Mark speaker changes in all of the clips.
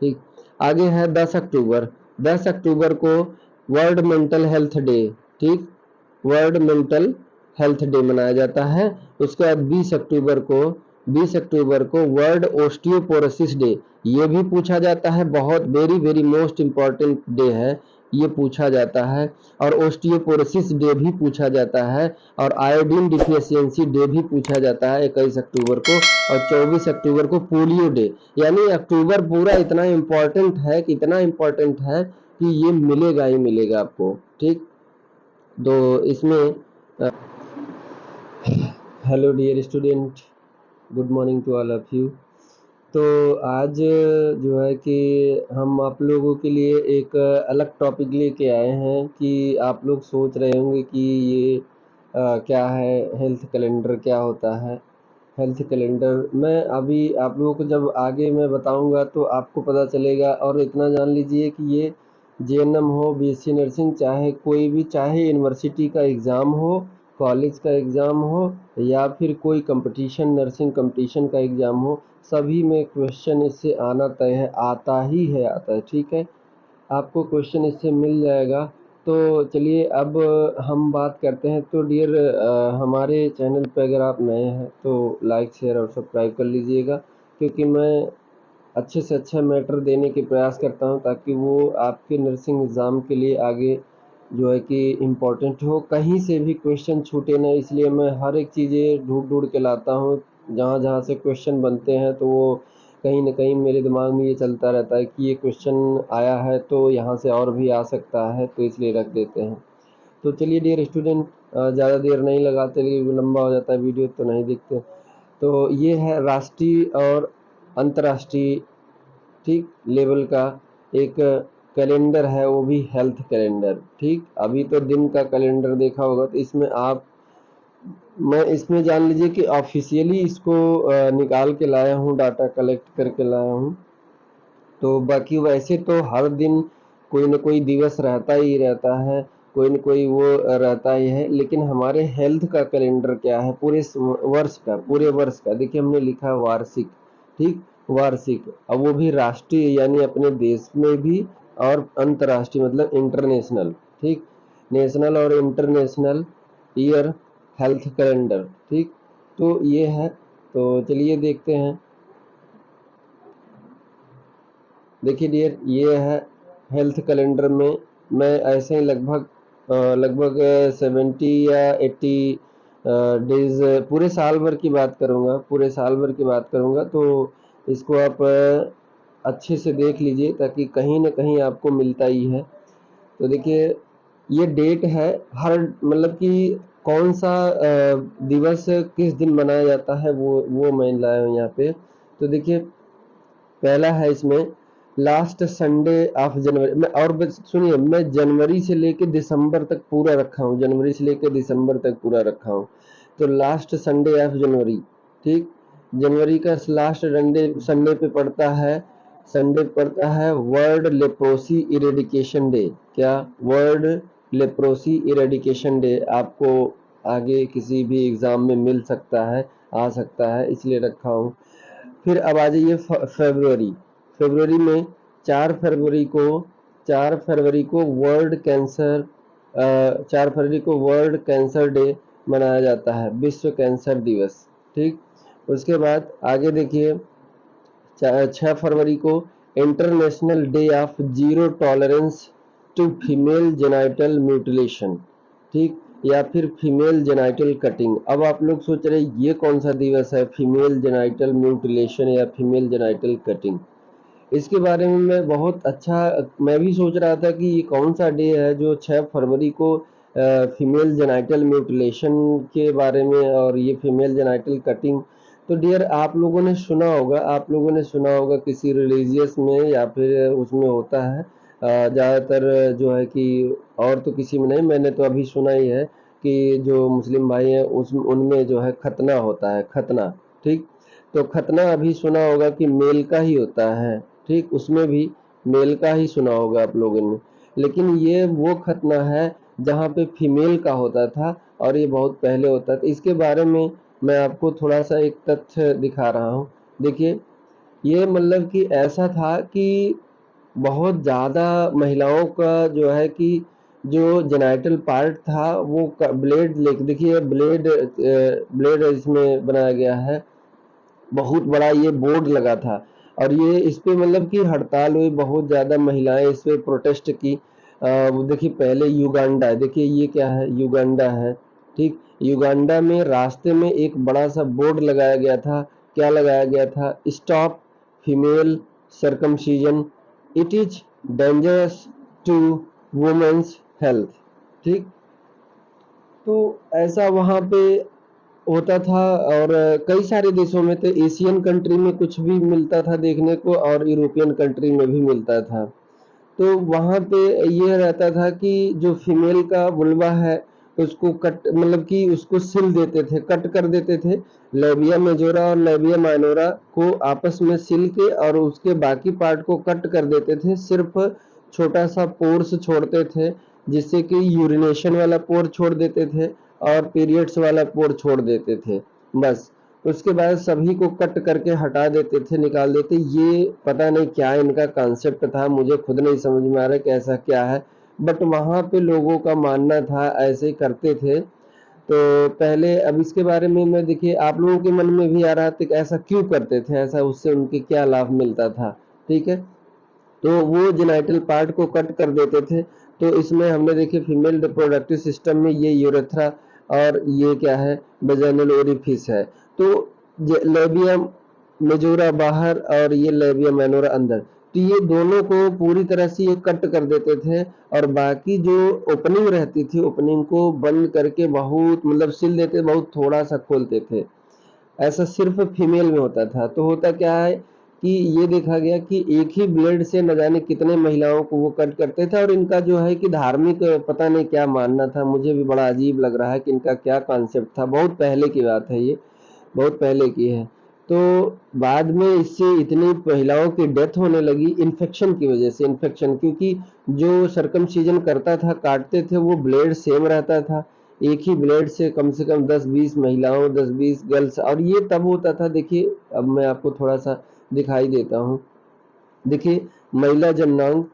Speaker 1: ठीक, आगे है 10 अक्टूबर। 10 अक्टूबर को वर्ल्ड मेंटल हेल्थ डे, ठीक, वर्ल्ड मेंटल हेल्थ डे मनाया जाता है। उसके बाद 20 अक्टूबर को वर्ल्ड ओस्टियोपोरोसिस डे, ये भी पूछा जाता है, बहुत very very most important day है, ये पूछा जाता है। और ओस्टियोपोरोसिस डे भी पूछा जाता है, और आयोडीन डिफिशियंसी डे भी पूछा जाता है 21 अक्टूबर को। और 24 अक्टूबर को पोलियो डे। यानी अक्टूबर पूरा इतना इम्पोर्टेंट है कि इतना इम्पोर्टेंट है कि ये मिलेगा ही मिलेगा आपको, ठीक। तो इसमें hello dear student, good morning to all of you. तो आज जो है कि हम आप लोगों के लिए एक अलग टॉपिक लेके आए हैं कि आप लोग सोच रहे होंगे कि ये क्या है, हेल्थ कैलेंडर क्या होता है। हेल्थ कैलेंडर मैं अभी आप लोगों को जब आगे मैं बताऊंगा तो आपको पता चलेगा। और इतना जान लीजिए कि ये जेएनएम हो, बीएससी नर्सिंग, चाहे कोई भी, चाहे यूनिवर्सिटी का एग्ज़ाम हो, कॉलेज का एग्ज़ाम हो, या फिर कोई कंपटीशन, नर्सिंग कंपटीशन का एग्ज़ाम हो, सभी में क्वेश्चन इससे आना तय है, आता ही है, आता है, ठीक है। आपको क्वेश्चन इससे मिल जाएगा। तो चलिए अब हम बात करते हैं। तो डियर हमारे चैनल पे अगर आप नए हैं तो लाइक शेयर और सब्सक्राइब कर लीजिएगा, क्योंकि मैं अच्छे से अच्छा मैटर देने के प्रयास करता हूं ताकि वो आपके नर्सिंग एग्ज़ाम के लिए आगे जो है कि इम्पोर्टेंट हो, कहीं से भी क्वेश्चन छूटे ना। इसलिए मैं हर एक चीज़ें ढूंढ ढूंढ के लाता हूँ, जहाँ जहाँ से क्वेश्चन बनते हैं तो वो कहीं न कहीं मेरे दिमाग में ये चलता रहता है कि ये क्वेश्चन आया है तो यहाँ से और भी आ सकता है, तो इसलिए रख देते हैं। तो चलिए डियर स्टूडेंट, ज़्यादा देर नहीं लगाते, लेकिन लंबा हो जाता है वीडियो तो नहीं देखते। तो ये है राष्ट्रीय और अंतर्राष्ट्रीय, ठीक, लेवल का एक कैलेंडर है, वो भी हेल्थ कैलेंडर, ठीक। अभी तो दिन का कैलेंडर देखा होगा, तो इसमें आप, मैं इसमें जान लीजिए कि ऑफिशियली इसको निकाल के लाया हूँ, डाटा कलेक्ट करके लाया हूँ। तो बाकी वैसे तो हर दिन कोई न कोई दिवस रहता ही रहता है, कोई न कोई वो रहता ही है, लेकिन हमारे हेल्थ का कैलेंडर क्या है पूरे वर्ष का, पूरे वर्ष का। देखिए हमने लिखा है वार्षिक, ठीक, वार्षिक। अब वो भी राष्ट्रीय यानी अपने देश में भी, और अंतर्राष्ट्रीय मतलब इंटरनेशनल, ठीक, नेशनल और इंटरनेशनल ईयर हेल्थ कैलेंडर, ठीक। तो ये है, तो चलिए देखते हैं। देखिए डियर, ये है हेल्थ कैलेंडर में मैं ऐसे ही लगभग 70 या 80 डेज, पूरे साल भर की बात करूँगा, पूरे साल भर की बात करूँगा। तो इसको आप अच्छे से देख लीजिए ताकि कहीं न कहीं आपको मिलता ही है। तो देखिए ये डेट है, हर मतलब कि कौन सा दिवस किस दिन मनाया जाता है, वो मैं लाया हूँ यहाँ पे। तो देखिए पहला है इसमें लास्ट संडे ऑफ जनवरी में। और सुनिए, मैं जनवरी से लेके दिसंबर तक पूरा रखा हूँ, जनवरी से लेके दिसंबर तक पूरा रखा हूँ। तो लास्ट संडे ऑफ जनवरी, ठीक, जनवरी का लास्ट संडे पे पड़ता है, संडे पड़ता है वर्ल्ड लेप्रोसी इरेडिकेशन डे। क्या? World leprosy eradication day. आपको आगे किसी भी एग्जाम में मिल सकता है, आ सकता है, इसलिए रखा हूँ। फिर अब आ जाइए फरवरी। फरवरी में 4 फरवरी को 4 फरवरी को वर्ल्ड कैंसर 4 फरवरी को वर्ल्ड कैंसर डे मनाया जाता है, विश्व कैंसर दिवस, ठीक। उसके बाद आगे देखिए 6 फरवरी को international day of zero tolerance to female genital mutilation, ठीक, या फिर फीमेल जेनाइटल कटिंग। अब आप लोग सोच रहे ये कौन सा दिवस है, फीमेल जेनाइटल म्यूटिलेशन या फीमेल जेनाइटल कटिंग। इसके बारे में मैं बहुत अच्छा, मैं भी सोच रहा था कि ये कौन सा डे है जो 6 फरवरी को फीमेल जेनाइटल म्यूटिलेशन के बारे में, और ये फीमेल जेनाइटल कटिंग। तो डियर आप लोगों ने सुना होगा, आप लोगों ने सुना होगा किसी रिलीजियस में या फिर उसमें होता है ज़्यादातर जो है कि, और तो किसी में नहीं, मैंने तो अभी सुना ही है कि जो मुस्लिम भाई हैं उस उनमें जो है खतना होता है, खतना, ठीक। तो खतना अभी सुना होगा कि मेल का ही होता है, ठीक, उसमें भी मेल का ही सुना होगा आप लोगों ने। लेकिन ये वो खतना है जहाँ पे फीमेल का होता था, और ये बहुत पहले होता था। इसके बारे में मैं आपको थोड़ा सा एक तथ्य दिखा रहा हूँ। देखिए ये मतलब कि ऐसा था कि बहुत ज़्यादा महिलाओं का जो है कि जो जेनिटल पार्ट था वो ब्लेड लेके देखिए ब्लेड इसमें बनाया गया है, बहुत बड़ा ये बोर्ड लगा था और ये इस पे मतलब कि हड़ताल हुई, बहुत ज़्यादा महिलाएं इस पे प्रोटेस्ट की। वो देखिए पहले युगांडा, देखिए ये क्या है, युगांडा है, ठीक। युगांडा में रास्ते में एक बड़ा सा बोर्ड लगाया गया था, क्या लगाया गया था, stop female circumcision, it is dangerous to women's health, ठीक। तो ऐसा वहाँ पे होता था और कई सारे देशों में, तो एशियन कंट्री में कुछ भी मिलता था देखने को और यूरोपियन कंट्री में भी मिलता था। तो वहाँ पे ये रहता था कि जो फीमेल का वुल्वा है उसको कट मतलब कि उसको सिल देते थे, कट कर देते थे। लेबिया मेजोरा और लेबिया माइनोरा को आपस में सिल के और उसके बाकी पार्ट को कट कर देते थे, सिर्फ छोटा सा पोर्स छोड़ते थे, जिससे कि यूरिनेशन वाला पोर छोड़ देते थे और पीरियड्स वाला पोर छोड़ देते थे, बस। उसके बाद सभी को कट करके हटा देते थे, निकाल देते। ये पता नहीं क्या इनका कॉन्सेप्ट था, मुझे खुद नहीं समझ में आ रहा कि ऐसा क्या है, बट वहाँ पे लोगों का मानना था, ऐसे ही करते थे। तो पहले अब इसके बारे में मैं देखिए आप लोगों के मन में भी आ रहा था कि ऐसा क्यों करते थे, ऐसा उससे उनके क्या लाभ मिलता था, ठीक है। तो वो जेनिटल पार्ट को कट कर देते थे। तो इसमें हमने देखिए फीमेल रिप्रोडक्टिव सिस्टम में ये यूरेथ्रा और ये क्या है, वेजाइनल ओरिफिस है। तो लेबिया मेजोरा बाहर और ये लेबिया माइनोरा अंदर, तो ये दोनों को पूरी तरह से ये कट कर देते थे और बाकी जो ओपनिंग रहती थी ओपनिंग को बंद करके बहुत मतलब सिल देते, बहुत थोड़ा सा खोलते थे। ऐसा सिर्फ फीमेल में होता था। तो होता क्या है कि ये देखा गया कि एक ही ब्लेड से न जाने कितने महिलाओं को वो कट करते थे और इनका जो है कि धार्मिक पता नहीं क्या मानना था, मुझे भी बड़ा अजीब लग रहा है कि इनका क्या कॉन्सेप्ट था। बहुत पहले की बात है ये, बहुत पहले की है। तो बाद में इससे इतनी महिलाओं की डेथ होने लगी इन्फेक्शन की वजह से, इन्फेक्शन, क्योंकि जो सर्कमसिजन करता था, काटते थे, वो ब्लेड सेम रहता था। एक ही ब्लेड से कम 10-20 महिलाओं, 10-20 गर्ल्स, और ये तब होता था। देखिए अब मैं आपको थोड़ा सा दिखाई देता हूँ। देखिए महिला जननांग,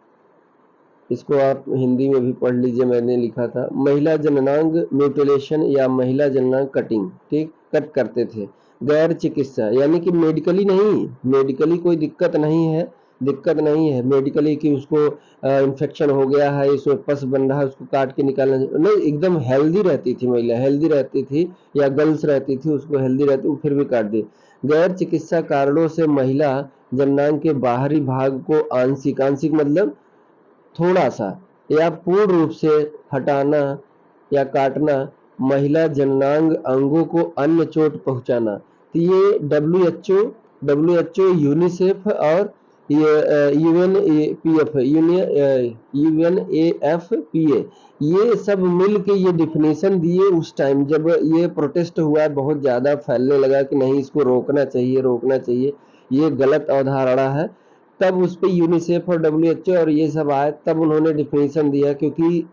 Speaker 1: इसको आप हिंदी में भी पढ़ लीजिए, मैंने लिखा था महिला जननांग म्यूटिलेशन या महिला जननांग कटिंग, ठीक, कट करते थे। गैर चिकित्सा यानी कि मेडिकली नहीं, मेडिकली कोई दिक्कत नहीं है, दिक्कत नहीं है मेडिकली कि उसको इन्फेक्शन हो गया है, इसमें पस बन रहा है, उसको काट के निकालना नहीं, एकदम हेल्दी रहती थी महिला, हेल्दी रहती थी या गर्ल्स रहती थी, उसको हेल्दी रहती वो फिर भी काट दी। गैर चिकित्सा कारणों से महिला जननांग के बाहरी भाग को आंशिक, आंशिक मतलब थोड़ा-सा या पूर्ण रूप से हटाना या काटना, महिला जननांग अंगों को अन्य चोट पहुंचाना। तो ये डब्ल्यूएचओ, यूनिसेफ और ये यूएनएपीएफ, यूएनएफपीए, ये सब मिल के ये डिफिनेशन दिए उस टाइम जब ये प्रोटेस्ट हुआ, बहुत ज़्यादा फैलने लगा कि नहीं इसको रोकना चाहिए, रोकना चाहिए, ये गलत अवधारणा है। तब उस पे यूनिसेफ और डब्ल्यूएचओ और ये सब आए, तब उन्होंने डिफिनेशन दिया, क्योंकि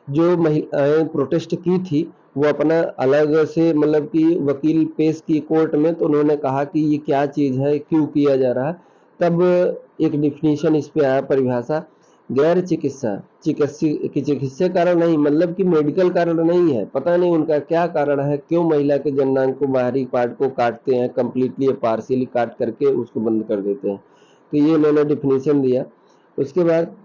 Speaker 1: जो महिलाएं प्रोटेस्ट की थी वो अपना अलग से मतलब कि वकील पेश की कोर्ट में, तो उन्होंने कहा कि ये क्या चीज़ है, क्यों किया जा रहा है। तब एक डिफिनेशन इस पे आया, परिभाषा, गैर चिकित्सा, चिकित्सीय कारण नहीं, मतलब कि मेडिकल कारण नहीं है, पता नहीं उनका क्या कारण है, क्यों महिला के जननांग को बाहरी पार्ट को काटते हैं कंप्लीटली या पार्शियली काट करके उसको बंद कर देते हैं। तो ये उन्होंने डिफिनेशन दिया। उसके बाद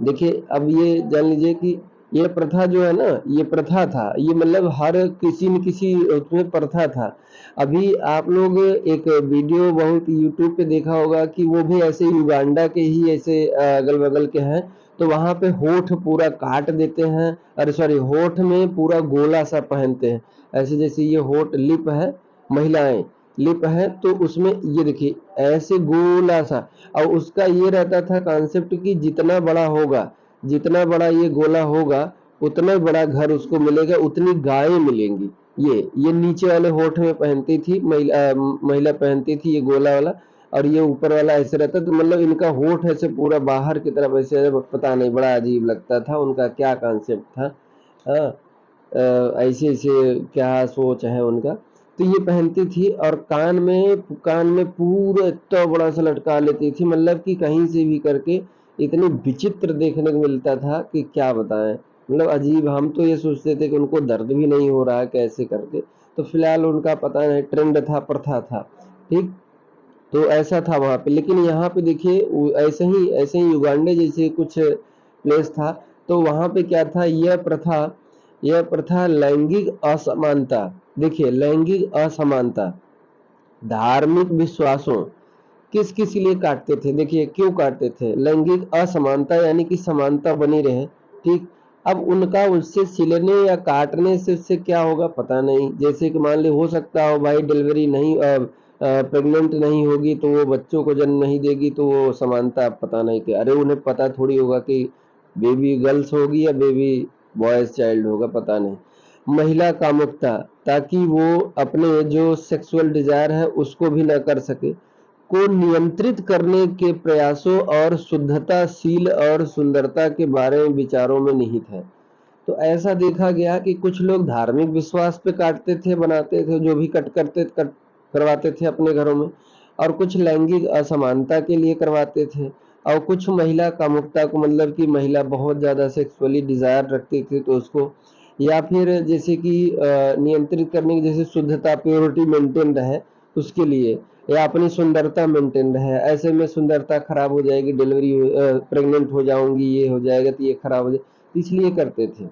Speaker 1: देखिए अब ये जान लीजिए कि ये प्रथा जो है ना, ये प्रथा था, ये मतलब हर किसी न किसी उसमें प्रथा था। अभी आप लोग एक वीडियो बहुत यूट्यूब पे देखा होगा कि वो भी ऐसे युगांडा के ही ऐसे अगल बगल के हैं, तो वहां पे होठ पूरा काट देते हैं, अरे सॉरी, होठ में पूरा गोला सा पहनते हैं, ऐसे जैसे ये होठ लिप है, महिलाएं लिप है, तो उसमें ये देखिए ऐसे गोला सा, और उसका ये रहता था कॉन्सेप्ट कि जितना बड़ा होगा, जितना बड़ा ये गोला होगा, उतना बड़ा घर उसको मिलेगा, उतनी गायें मिलेंगी। ये नीचे वाले होठ में पहनती थी महिला पहनती थी ये गोला वाला, और ये ऊपर वाला ऐसे रहता, तो मतलब इनका होठ ऐसे पूरा बाहर की तरफ ऐसे, पता नहीं, बड़ा अजीब लगता था, उनका क्या कॉन्सेप्ट था। हाँ, ऐसे ऐसे क्या सोच है उनका। तो ये पहनती थी और कान में पूरा इतना बड़ा सा लटका लेती थी, मतलब कि कहीं से भी करके इतनी विचित्र देखने को मिलता था कि क्या बताएं। मतलब अजीब, हम तो ये सोचते थे कि उनको दर्द भी नहीं हो रहा है कैसे करके। तो फिलहाल उनका पता नहीं ट्रेंड था, प्रथा था, ठीक। तो ऐसा था वहाँ पे। लेकिन यहाँ पे देखिए ऐसे ही युगांडे जैसे कुछ प्लेस था। तो वहाँ पे क्या था, यह प्रथा लैंगिक असमानता, देखिए लैंगिक असमानता, धार्मिक विश्वासों, किस किस लिए काटते थे, देखिए क्यों काटते थे, लैंगिक असमानता यानी कि समानता बनी रहे, ठीक। अब उनका उससे सिलने या काटने से उससे क्या होगा पता नहीं। जैसे कि मान ली हो सकता हो भाई डिलीवरी नहीं, प्रेग्नेंट नहीं होगी तो वो बच्चों को जन्म नहीं देगी, तो वो समानता पता नहीं कि, अरे उन्हें पता थोड़ी होगा कि बेबी गर्ल्स होगी या बेबी बॉयज चाइल्ड होगा, पता नहीं। महिला कामुकता, ताकि वो अपने जो सेक्सुअल डिजायर है उसको भी ना कर सके, को नियंत्रित करने के प्रयासों और शुद्धताशील और सुंदरता के बारे में विचारों में निहित है। तो ऐसा देखा गया कि कुछ लोग धार्मिक विश्वास पे काटते थे, बनाते थे, जो भी कट करवाते थे अपने घरों में, और कुछ लैंगिक असमानता के लिए करवाते थे, और कुछ महिला कामुकता को, मतलब कि महिला बहुत ज़्यादा सेक्सुअली डिजायर रखती थी तो उसको, या फिर जैसे कि नियंत्रित करने की, जैसे शुद्धता प्योरिटी मेंटेन रहे उसके लिए, या अपनी सुंदरता मेंटेन रहे। ऐसे में सुंदरता खराब हो जाएगी, डिलीवरी प्रेग्नेंट हो जाऊंगी, ये हो जाएगा तो ये खराब हो जाए, इसलिए करते थे।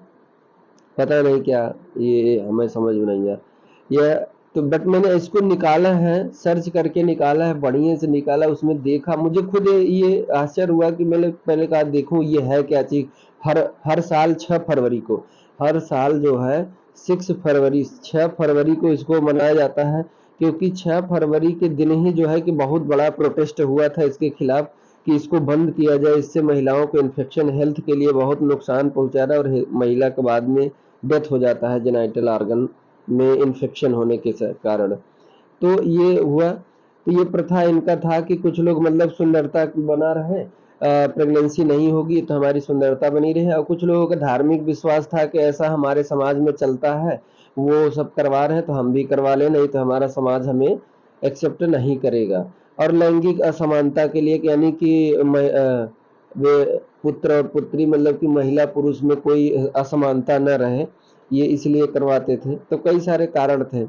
Speaker 1: पता नहीं क्या, ये हमें समझ में नहीं आया यह। तो बट मैंने इसको निकाला है, सर्च करके निकाला है, बढ़िया से निकाला, उसमें देखा, मुझे खुद ये आश्चर्य हुआ कि मैंने पहले कहा देखूं ये है क्या चीज। हर हर साल 6 फरवरी को, हर साल जो है 6 फरवरी को इसको मनाया जाता है, क्योंकि 6 फरवरी के दिन ही जो है कि बहुत बड़ा प्रोटेस्ट हुआ था इसके खिलाफ, कि इसको बंद किया जाए, इससे महिलाओं को इन्फेक्शन, हेल्थ के लिए बहुत नुकसान पहुंचा रहा है, और महिला के बाद में डेथ हो जाता है जेनाइटल ऑर्गन में इन्फेक्शन होने के कारण। तो ये हुआ, तो ये प्रथा इनका था कि कुछ लोग मतलब सुंदरता बना रहे, प्रेगनेंसी नहीं होगी तो हमारी सुंदरता बनी रहे, और कुछ लोगों का धार्मिक विश्वास था कि ऐसा हमारे समाज में चलता है, वो सब करवा रहे हैं तो हम भी करवा लें, नहीं तो हमारा समाज हमें एक्सेप्ट नहीं करेगा। और लैंगिक असमानता के लिए, यानी कि वे पुत्र और पुत्री, मतलब कि महिला पुरुष में कोई असमानता न रहे, ये इसलिए करवाते थे। तो कई सारे कारण थे।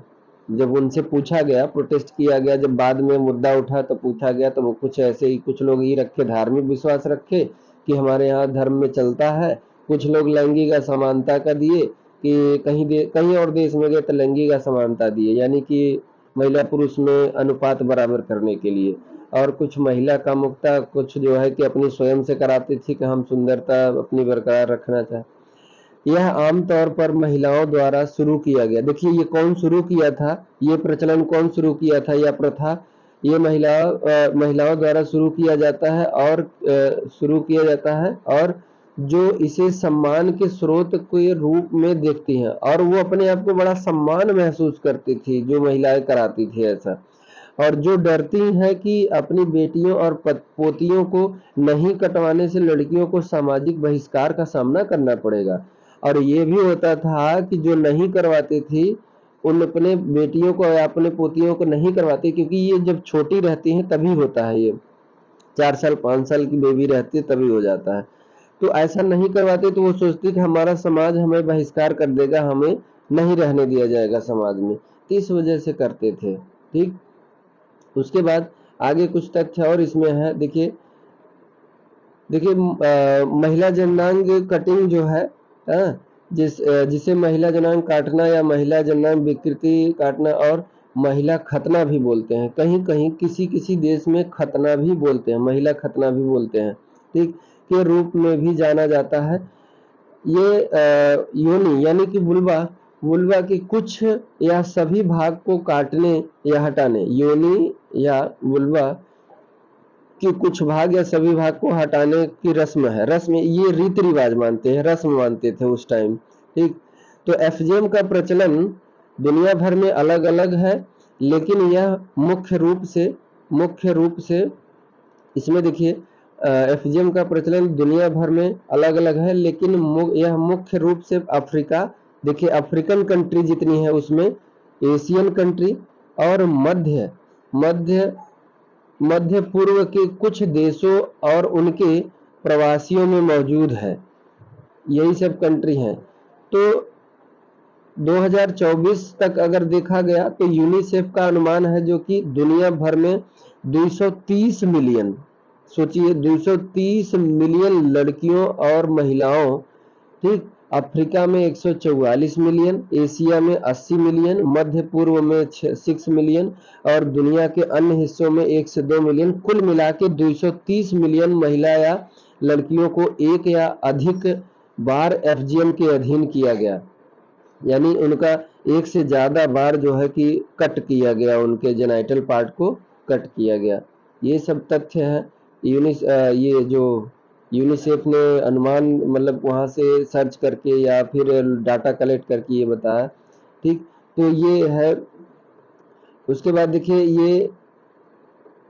Speaker 1: जब उनसे पूछा गया, प्रोटेस्ट किया गया, जब बाद में मुद्दा उठा तो पूछा गया, तो वो कुछ ऐसे ही, कुछ लोग ये रखे, धार्मिक विश्वास रखे कि हमारे यहाँ धर्म में चलता है, कुछ लोग लैंगिक असमानता का दिए कि कहीं और देश में गए तो लैंगिक असमानता दिए, यानी कि महिला पुरुष में अनुपात बराबर करने के लिए, और कुछ महिला कामुकता, कुछ जो है कि अपनी स्वयं से कराती थी कि हम सुंदरता अपनी बरकरार रखना चाहते। यह आमतौर पर महिलाओं द्वारा शुरू किया गया, देखिए ये कौन शुरू किया था, ये प्रचलन कौन शुरू किया था, यह प्रथा, ये महिलाओं द्वारा शुरू किया जाता है, और शुरू किया जाता है, और जो इसे सम्मान के स्रोत के रूप में देखती हैं, और वो अपने आप को बड़ा सम्मान महसूस करती थी जो महिलाएं कराती थी ऐसा, और जो डरती हैं कि अपनी बेटियों और पोतियों को नहीं कटवाने से लड़कियों को सामाजिक बहिष्कार का सामना करना पड़ेगा। और ये भी होता था कि जो नहीं करवाती थी, उन अपने बेटियों को या अपने पोतियों को नहीं करवाती, क्योंकि ये जब छोटी रहती हैं तभी होता है ये, 4 साल 5 साल की बेबी रहती है तभी हो जाता है। तो ऐसा नहीं करवाते तो वो सोचती कि हमारा समाज हमें बहिष्कार कर देगा, हमें नहीं रहने दिया जाएगा समाज में, तो इस वजह से करते थे, ठीक। उसके बाद आगे कुछ तथ्य और इसमें है, देखिए देखिए महिला जननांग कटिंग जो है, हाँ, जिसे महिला जननांग काटना या महिला जननांग विकृति काटना और महिला खतना भी बोलते हैं, कहीं कहीं किसी किसी देश में खतना भी बोलते हैं, महिला खतना भी बोलते हैं, ठीक, के रूप में भी जाना जाता है। ये योनि यानी कि वुल्वा, वुल्वा के कुछ या सभी भाग को काटने या हटाने, योनि या वुल्वा कि कुछ भाग या सभी भाग को हटाने की रस्म है, रस्म ये रीति रिवाज मानते हैं, रस्म मानते थे उस टाइम, ठीक। तो एफजेम का प्रचलन दुनिया भर में अलग अलग है, लेकिन यह मुख्य रूप से इसमें देखिए एफजेम का प्रचलन दुनिया भर में अलग अलग है, लेकिन यह मुख्य रूप से अफ्रीका, देखिए अफ्रीकन कंट्री जितनी है उसमें एशियन कंट्री और मध्य मध्य पूर्व के कुछ देशों और उनके प्रवासियों में मौजूद है। यही सब कंट्री हैं। तो 2024 तक अगर देखा गया तो यूनिसेफ का अनुमान है जो कि दुनिया भर में 230 मिलियन, सोचिए 230 मिलियन लड़कियों और महिलाओं, ठीक, अफ्रीका में 144 मिलियन, एशिया में 80 मिलियन, मध्य पूर्व में 6 मिलियन और दुनिया के अन्य हिस्सों में 1 से 2 मिलियन, कुल मिला के 230 मिलियन महिला या लड़कियों को एक या अधिक बार एफजीएम के अधीन किया गया, यानी उनका एक से ज्यादा बार जो है कि कट किया गया, उनके जेनाइटल पार्ट को कट किया गया। ये सब तथ्य है। ये जो यूनिसेफ ने अनुमान मतलब वहां से सर्च करके या फिर डाटा कलेक्ट करके ये बताया, ठीक। तो ये है। उसके बाद देखिए ये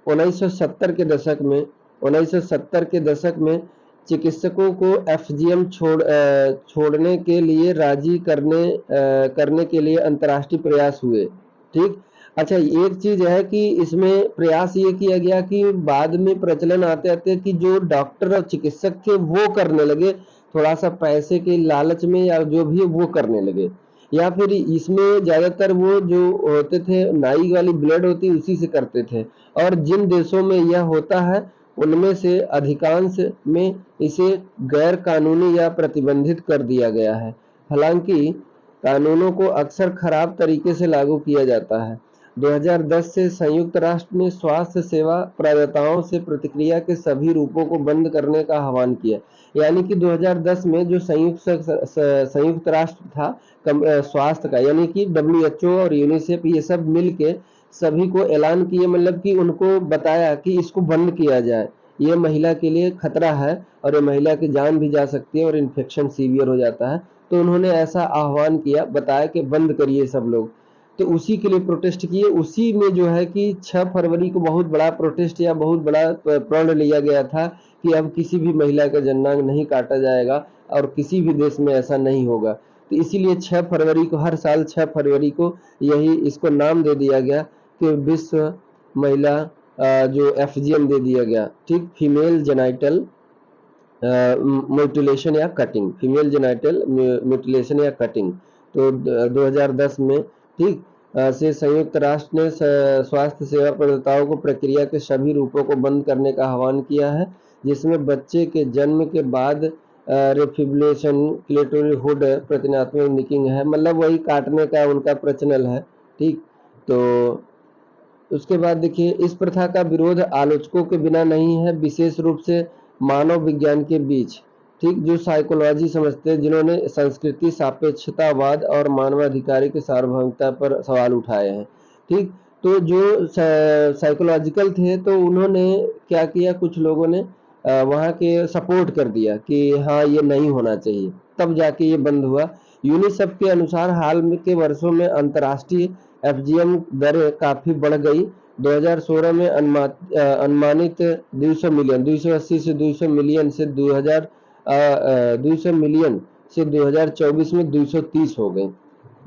Speaker 1: 1970 के दशक में 1970 के दशक में चिकित्सकों को एफजीएम छोड़ने के लिए राजी करने के लिए अंतर्राष्ट्रीय प्रयास हुए, ठीक। अच्छा, एक चीज है कि इसमें प्रयास ये किया गया कि बाद में प्रचलन आते आते कि जो डॉक्टर और चिकित्सक थे वो करने लगे, थोड़ा सा पैसे के लालच में या जो भी वो करने लगे, या फिर इसमें ज्यादातर वो जो होते थे नाई वाली ब्लेड होती उसी से करते थे, और जिन देशों में यह होता है उनमें से अधिकांश में इसे गैर कानूनी या प्रतिबंधित कर दिया गया है। हालांकि कानूनों को अक्सर खराब तरीके से लागू किया जाता है। 2010 से संयुक्त राष्ट्र ने स्वास्थ्य सेवा प्रदाताओं से प्रतिक्रिया के सभी रूपों को बंद करने का आह्वान किया। यानी कि 2010 में जो संयुक्त राष्ट्र था स्वास्थ्य का, यानी कि WHO और यूनिसेफ, ये सब मिलके सभी को ऐलान किए, मतलब कि उनको बताया कि इसको बंद किया जाए, ये महिला के लिए खतरा है और ये महिला की जान भी जा सकती है और इन्फेक्शन सीवियर हो जाता है। तो उन्होंने ऐसा आह्वान किया, बताया कि बंद करिए सब लोग। तो उसी के लिए प्रोटेस्ट किए। उसी में जो है कि 6 फरवरी को बहुत बड़ा प्रोटेस्ट या बहुत बड़ा प्रण लिया गया था कि अब किसी भी महिला का जननांग नहीं काटा जाएगा और किसी भी देश में ऐसा नहीं होगा। तो इसीलिए 6 फरवरी को, हर साल 6 फरवरी को यही इसको नाम दे दिया गया कि विश्व महिला जो एफजीएम दे दिया गया, ठीक, फीमेल जेनाइटल म्यूटिलेशन या कटिंग, फीमेल जेनाइटल म्यूटिलेशन या कटिंग। तो 2010 में, ठीक, से संयुक्त राष्ट्र ने स्वास्थ्य सेवा प्रदाताओं को प्रक्रिया के सभी रूपों को बंद करने का आह्वान किया है, जिसमें बच्चे के जन्म के बाद रेफिब्रिलेशन, क्लिटोरल हुड, प्रतिनात्मक निकिंग है, मतलब वही काटने का उनका प्रचलन है, ठीक। तो उसके बाद देखिए इस प्रथा का विरोध आलोचकों के बिना नहीं है, विशेष रूप से मानव विज्ञान के बीच, ठीक, जो साइकोलॉजी समझते हैं, जिन्होंने संस्कृति, सापेक्षतावाद और मानवाधिकार की सार्वभौमिकता पर सवाल उठाए हैं, ठीक। तो जो साइकोलॉजिकल थे तो उन्होंने क्या किया, कुछ लोगों ने वहाँ के सपोर्ट कर दिया कि हाँ ये नहीं होना चाहिए, तब जाके ये बंद हुआ। यूनिसेफ के अनुसार हाल के वर्षों में अंतर्राष्ट्रीय एफजीएम दरें काफी बढ़ गई। 2016 में अनुमानित 200 मिलियन, 280 से 200 मिलियन से 200 मिलियन से 2024 में 230 हो गई।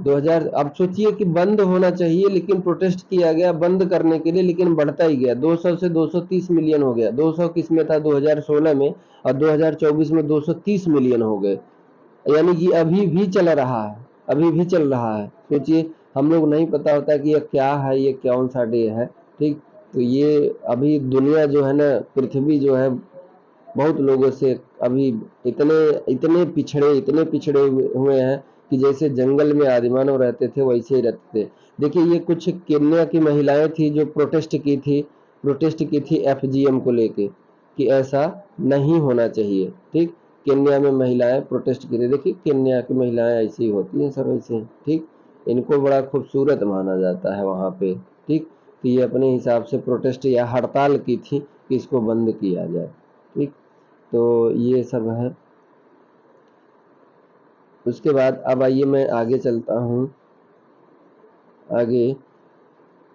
Speaker 1: 2000, अब सोचिए कि बंद होना चाहिए लेकिन प्रोटेस्ट किया गया बंद करने के लिए, लेकिन बढ़ता ही गया, 200 से 230 मिलियन हो गया। 200 किस में था 2016 में, और 2024 में 230 मिलियन हो गए, यानी कि अभी भी चल रहा है, अभी भी चल रहा है। सोचिए, हम लोग नहीं पता होता कि ये क्या है, ये कौन सा डे है, ठीक। तो ये अभी दुनिया जो है ना, पृथ्वी जो है बहुत लोगों से अभी इतने पिछड़े हुए हैं कि जैसे जंगल में आदिमानव रहते थे वैसे ही रहते थे। देखिए ये कुछ केन्या की महिलाएं थी जो प्रोटेस्ट की थी एफजीएम को लेके कि ऐसा नहीं होना चाहिए, ठीक। केन्या में महिलाएं प्रोटेस्ट की थी। देखिए केन्या की महिलाएं ऐसी होती हैं, सब ऐसे, ठीक। इनको बड़ा खूबसूरत माना जाता है वहाँ पे, ठीक। तो ये अपने हिसाब से प्रोटेस्ट या हड़ताल की थी कि इसको बंद किया जाए, ठीक। तो ये सब है। उसके बाद अब आइए मैं आगे चलता हूँ। आगे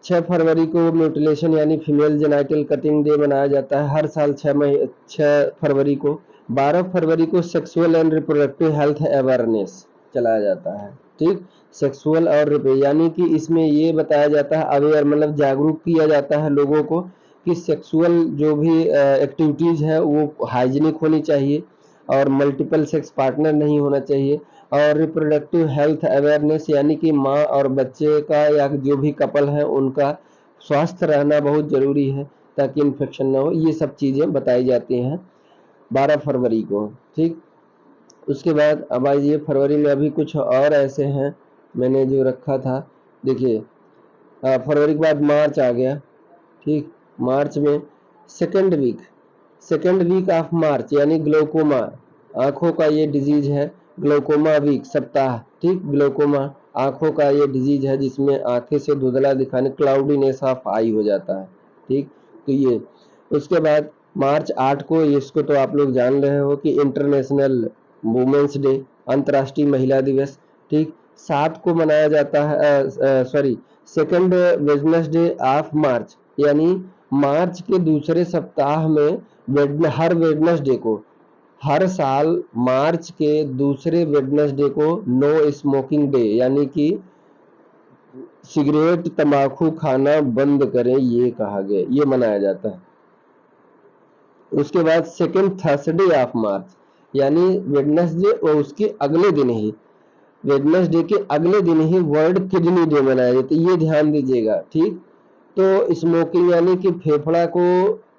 Speaker 1: 6 फरवरी को म्यूटिलेशन यानी फीमेल जेनाइटल कटिंग डे मनाया जाता है हर साल 6 फरवरी को। 12 फरवरी को sexual and reproductive health awareness चलाया जाता है, ठीक। सेक्सुअल और यानी कि इसमें ये बताया जाता है, अवेयर मतलब जागरूक किया जाता है लोगों को कि सेक्सुअल जो भी एक्टिविटीज है वो हाइजीनिक होनी चाहिए और मल्टीपल सेक्स पार्टनर नहीं होना चाहिए। और रिप्रोडक्टिव हेल्थ अवेयरनेस यानी कि माँ और बच्चे का या जो भी कपल है उनका स्वास्थ्य रहना बहुत जरूरी है ताकि इन्फेक्शन ना हो, ये सब चीजें बताई जाती हैं 12 फरवरी को। ठीक, उसके बाद अब आइए फरवरी में अभी कुछ और ऐसे हैं मैंने जो रखा था। देखिए फरवरी के बाद मार्च आ गया। ठीक, मार्च में सेकेंड वीक ऑफ मार्च यानी ग्लोकोमा, आंखों का ये डिजीज है, ग्लोकोमा वीक सप्ताह। ठीक, ग्लोकोमा आंखों का ये डिजीज है जिसमें आंखें से धुंधला दिखाने, क्लाउडीनेस ऑफ आई हो जाता है। ठीक, तो ये उसके बाद मार्च 8 को, इसको तो आप लोग जान रहे हो कि इंटरनेशनल वुमेन्स डे, अंतर्राष्ट्रीय महिला दिवस। ठीक, 7 को मनाया जाता है, sorry, second Wednesday of March यानी मार्च के दूसरे सप्ताह में हर वेडनेसडे को, हर साल मार्च के दूसरे वेडनेसडे को नो स्मोकिंग डे यानी कि सिगरेट तंबाकू खाना बंद करें ये कहा गया, ये मनाया जाता है। उसके बाद सेकेंड थर्सडे ऑफ मार्च यानी वेडनेसडे और उसके अगले दिन ही, वेडनेसडे के अगले दिन ही वर्ल्ड किडनी डे मनाया जाता है, ये ध्यान दीजिएगा। ठीक, तो स्मोकिंग यानी कि फेफड़ा को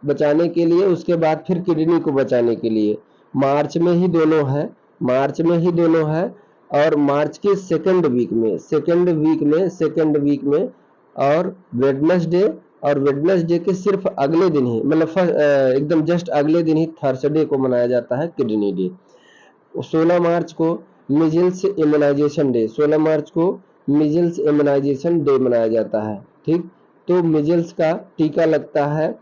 Speaker 1: बचाने के लिए, उसके बाद फिर किडनी को बचाने के लिए मार्च में ही दोनों है, मार्च में ही दोनों है। और मार्च के सेकेंड वीक में और वेडनेसडे, और वेडनेसडे के सिर्फ अगले दिन ही मतलब एकदम जस्ट अगले दिन ही थर्सडे को मनाया जाता है किडनी डे। 16 मार्च को मिजल्स इम्यूनाइजेशन डे, 16 मार्च को मिजल्स इम्यूनाइजेशन डे मनाया जाता है। ठीक, तो मिजल्स का टीका लगता है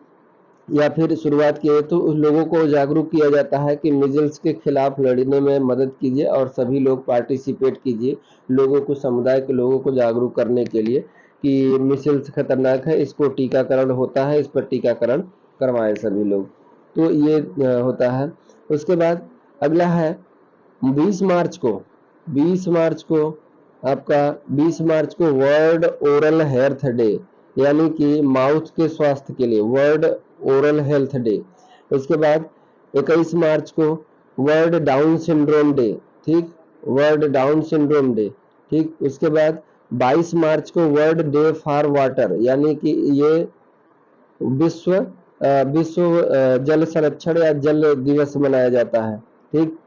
Speaker 1: या फिर शुरुआत की है तो उस लोगों को जागरूक किया जाता है कि मिजल्स के खिलाफ लड़ने में मदद कीजिए और सभी लोग पार्टिसिपेट कीजिए, लोगों को, समुदाय के लोगों को जागरूक करने के लिए कि मिजल्स खतरनाक है, इसको टीकाकरण होता है, इस पर टीकाकरण करवाएं सभी लोग। तो ये होता है। उसके बाद अगला है 20 मार्च को, 20 मार्च को आपका 20 मार्च को वर्ल्ड ओरल हेल्थ डे यानी कि माउथ के स्वास्थ्य के लिए वर्ल्ड ओरल हेल्थ डे। उसके बाद 21 मार्च को वर्ल्ड डाउन सिंड्रोम डे। ठीक, वर्ल्ड डाउन सिंड्रोम डे। ठीक, उसके बाद 22 मार्च को वर्ल्ड डे फॉर वाटर यानी कि ये विश्व जल संरक्षण या जल दिवस मनाया जाता है। ठीक,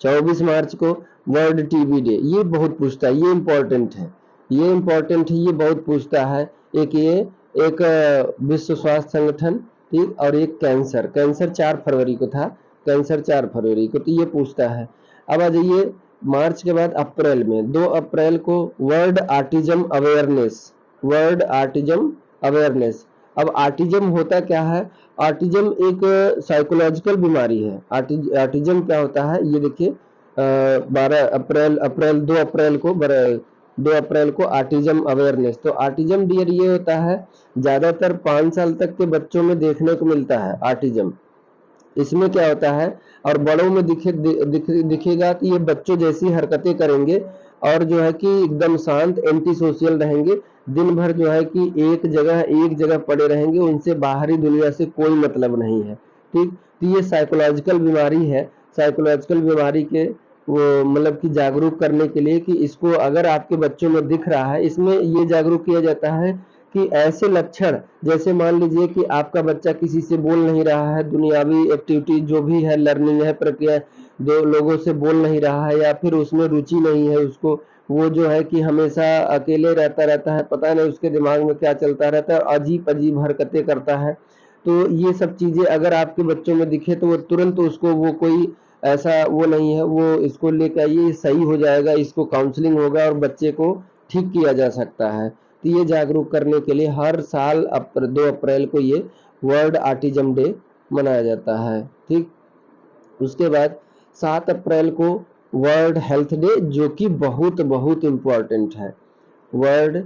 Speaker 1: 24 मार्च को वर्ल्ड टीबी डे, ये बहुत पूछता है, ये इम्पोर्टेंट है, ये इम्पोर्टेंट है, ये बहुत पूछता है। एक विश्व स्वास्थ्य संगठन। ठीक, और एक कैंसर 4 फरवरी को था, कैंसर 4 फरवरी को, तो ये पूछता है। अब आ जाइए मार्च के बाद अप्रैल में, 2 अप्रैल को world autism awareness, world autism awareness. अब ऑटिज्म होता क्या है? ऑटिज्म एक साइकोलॉजिकल बीमारी है। ऑटिज्म क्या होता है ये देखिए, 2 अप्रैल को ऑटिज्म अवेयरनेस। तो ऑटिज्म डियर ये होता है, ज्यादातर 5 साल तक के बच्चों में देखने को मिलता है ऑटिज्म। इसमें क्या होता है, और बड़ों में दिखेगा कि ये बच्चों जैसी हरकतें करेंगे और जो है कि एकदम शांत, एंटी सोशल रहेंगे, दिन भर जो है कि एक जगह पड़े रहेंगे, उनसे बाहरी दुनिया से कोई मतलब नहीं है। ठीक, तो ये साइकोलॉजिकल बीमारी है। साइकोलॉजिकल बीमारी के वो मतलब कि जागरूक करने के लिए कि इसको अगर आपके बच्चों में दिख रहा है, इसमें ये जागरूक किया जाता है कि ऐसे लक्षण, जैसे मान लीजिए कि आपका बच्चा किसी से बोल नहीं रहा है, दुनियावी एक्टिविटी जो भी है, लर्निंग है, प्रक्रिया, दो लोगों से बोल नहीं रहा है या फिर उसमें रुचि नहीं है उसको, वो जो है कि हमेशा अकेले रहता है, पता नहीं उसके दिमाग में क्या चलता रहता है, अजीब अजीब हरकतें करता है। तो ये सब चीजें अगर आपके बच्चों में दिखे तो वो तुरंत उसको, वो कोई ऐसा वो नहीं है, वो इसको लेकर आइए, सही हो जाएगा, इसको काउंसलिंग होगा और बच्चे को ठीक किया जा सकता है। तो ये जागरूक करने के लिए हर साल 2 अप्रैल को ये वर्ल्ड ऑटिज्म डे मनाया जाता है। ठीक, उसके बाद 7 अप्रैल को वर्ल्ड हेल्थ डे, जो कि बहुत बहुत इम्पोर्टेंट है। वर्ल्ड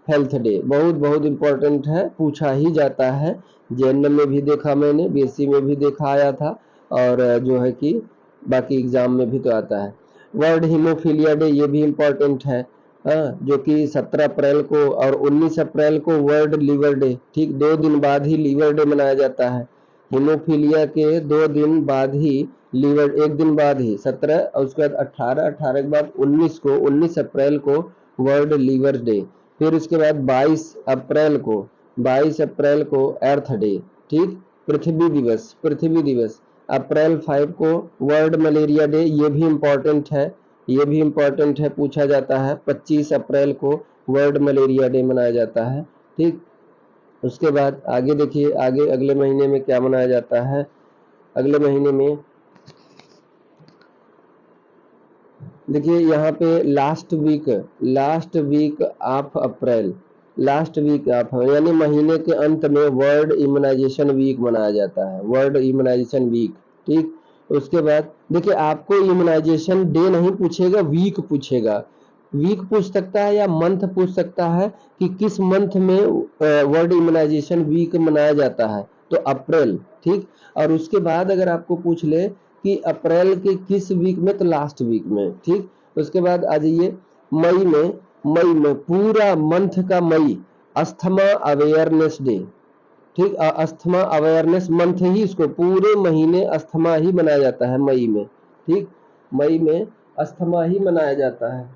Speaker 1: हेल्थ डे बहुत बहुत इम्पोर्टेंट है, पूछा ही जाता है, जेएनएम में भी देखा मैंने, बीएससी में भी देखा आया था, और जो है कि बाकी एग्जाम में भी तो आता है। वर्ल्ड हीमोफीलिया डे, ये भी इम्पोर्टेंट है। हाँ, जो कि 17 अप्रैल को और 19 अप्रैल को वर्ल्ड लीवर डे, ठीक 2 दिन बाद ही लीवर डे मनाया जाता है। हीमोफीलिया के 2 दिन बाद ही लीवर, 1 दिन बाद ही 17 और उसके बाद 18, 18 के बाद 19 को, 19 अप्रैल को वर्ल्ड लीवर डे। फिर उसके बाद 22 अप्रैल को अर्थ डे, ठीक पृथ्वी दिवस, पृथ्वी दिवस। अप्रैल 5 को वर्ल्ड मलेरिया डे, ये भी इम्पोर्टेंट है, ये भी इम्पोर्टेंट है, पूछा जाता है। 25 अप्रैल को वर्ल्ड मलेरिया डे मनाया जाता है, ठीक। उसके बाद आगे देखिए, आगे अगले महीने में क्या मनाया जाता है। अगले महीने में देखिए यहाँ पे last week of April, last week of यानी महीने के अंत में वर्ल्ड इम्यूनाइजेशन वीक मनाया जाता है, वर्ल्ड इम्यूनाइजेशन वीक, ठीक। उसके बाद देखिए आपको इम्यूनाइजेशन डे नहीं पूछेगा, वीक पूछेगा। वीक पूछ सकता है या मंथ पूछ सकता है कि किस मंथ में वर्ल्ड इम्यूनाइजेशन वीक मनाया जाता है, तो अप्रैल, ठीक। और उसके बाद अगर आपको पूछ ले कि अप्रैल के किस वीक में, तो लास्ट वीक में, ठीक। उसके बाद आ जाइए मई में पूरा मंथ का मई अस्थमा अवेयरनेस डे, ठीक। अस्थमा अवेयरनेस मंथ ही, इसको पूरे महीने अस्थमा ही मनाया जाता है मई में, ठीक। मई में अस्थमा ही मनाया जाता है।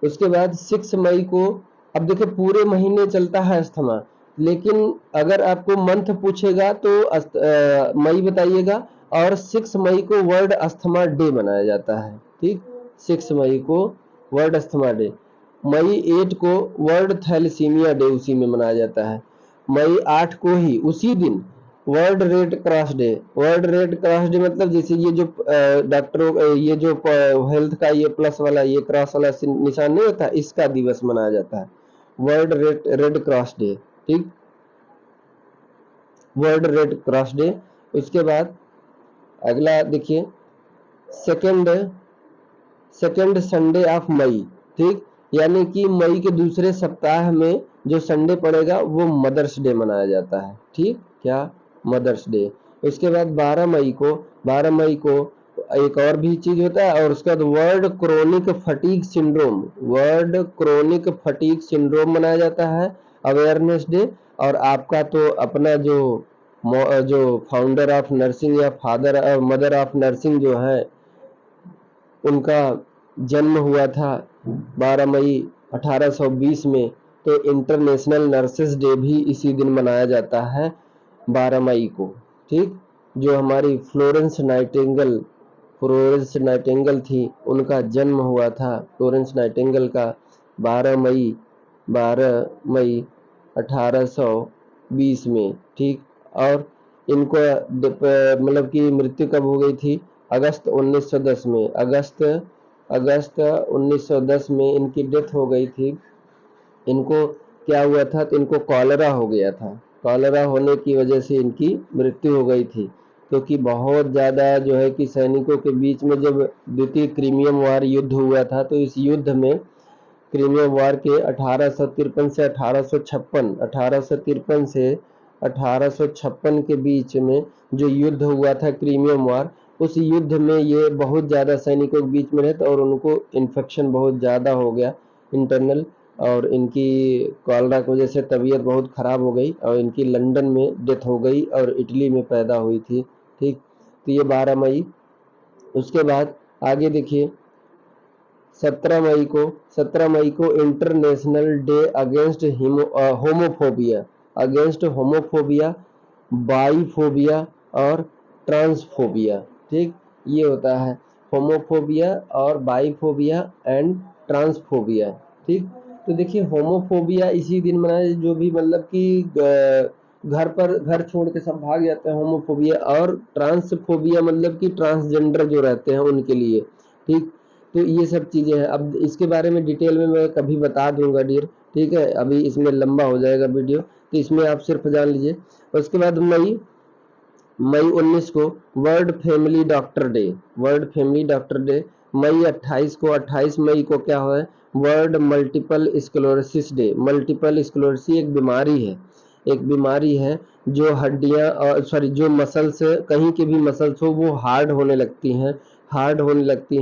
Speaker 1: उसके बाद 6 मई को, अब देखिए पूरे महीने चलता है अस्थमा, लेकिन अगर आपको मंथ पूछेगा तो मई बताइएगा। और 6 मई को वर्ल्ड अस्थमा डे मनाया जाता है, ठीक। 6 मई को वर्ल्ड अस्थमा डे। मई 8 को वर्ल्ड थैलेसीमिया डे उसी में मनाया जाता है। मई 8 को ही उसी दिन world red cross day. World red cross day मतलब जैसे ये जो डॉक्टरों, ये जो हेल्थ का ये प्लस वाला, ये क्रॉस वाला निशान नहीं होता, इसका दिवस मनाया जाता है, वर्ल्ड रेड क्रॉस डे, ठीक, वर्ल्ड रेड क्रॉस डे। उसके बाद अगला देखिए सेकेंड संडे ऑफ मई, ठीक, यानी कि मई के दूसरे सप्ताह में जो संडे पड़ेगा वो मदर्स डे मनाया जाता है, ठीक, क्या, मदर्स डे। उसके बाद 12 मई को एक और भी चीज होता है, और उसके बाद world chronic fatigue syndrome, world chronic fatigue syndrome मनाया जाता है, अवेयरनेस डे। और आपका तो अपना जो फाउंडर ऑफ नर्सिंग या मदर ऑफ नर्सिंग जो है, उनका जन्म हुआ था 12 मई 1820 में, तो इंटरनेशनल नर्सेस डे भी इसी दिन मनाया जाता है 12 मई को, ठीक। जो हमारी फ्लोरेंस नाइटिंगेल थी, उनका जन्म हुआ था फ्लोरेंस नाइटिंगेल का 12 मई 1820 में, ठीक। और इनको मतलब कि मृत्यु कब हो गई थी, अगस्त 1910 में, अगस्त 1910 में इनकी डेथ हो गई थी। इनको क्या हुआ था, तो इनको कॉलेरा हो गया था, कॉलेरा होने की वजह से इनकी मृत्यु हो गई थी। क्योंकि बहुत ज़्यादा जो है कि सैनिकों के बीच में जब द्वितीय क्रीमियम वार युद्ध हुआ था, तो इस युद्ध में क्रीमियम वार के 1853 से 1856 के बीच में जो युद्ध हुआ था क्रीमियम वार, उस युद्ध में ये बहुत ज़्यादा सैनिकों के बीच में रहे और उनको इन्फेक्शन बहुत ज़्यादा हो गया इंटरनल, और इनकी कॉलरा की वजह से तबीयत बहुत ख़राब हो गई और इनकी लंदन में डेथ हो गई और इटली में पैदा हुई थी, ठीक। तो ये 12 मई। उसके बाद आगे देखिए 17 मई को इंटरनेशनल डे अगेंस्ट होमोफोबिया, बाईफोबिया और ट्रांसफोबिया, ठीक। ये होता है होमोफोबिया और बाईफोबिया एंड ट्रांसफोबिया, ठीक। तो देखिए होमोफोबिया इसी दिन मनाया, जो भी मतलब कि घर छोड़ के सब भाग जाते हैं, होमोफोबिया। और ट्रांसफोबिया मतलब कि ट्रांसजेंडर जो रहते हैं उनके लिए, ठीक। तो ये सब चीज़ें हैं। अब इसके बारे में डिटेल में मैं कभी बता दूंगा डियर, ठीक है, अभी इसमें लंबा हो जाएगा वीडियो, तो इसमें आप सिर्फ जान लीजिए। उसके बाद मई 19 को वर्ल्ड फैमिली डॉक्टर डे। मई 28 मई को क्या है, world multiple sclerosis day. Multiple sclerosis एक बीमारी है जो हड्डियां और जो मसल्स, कहीं के भी मसल्स हो वो हार्ड होने लगती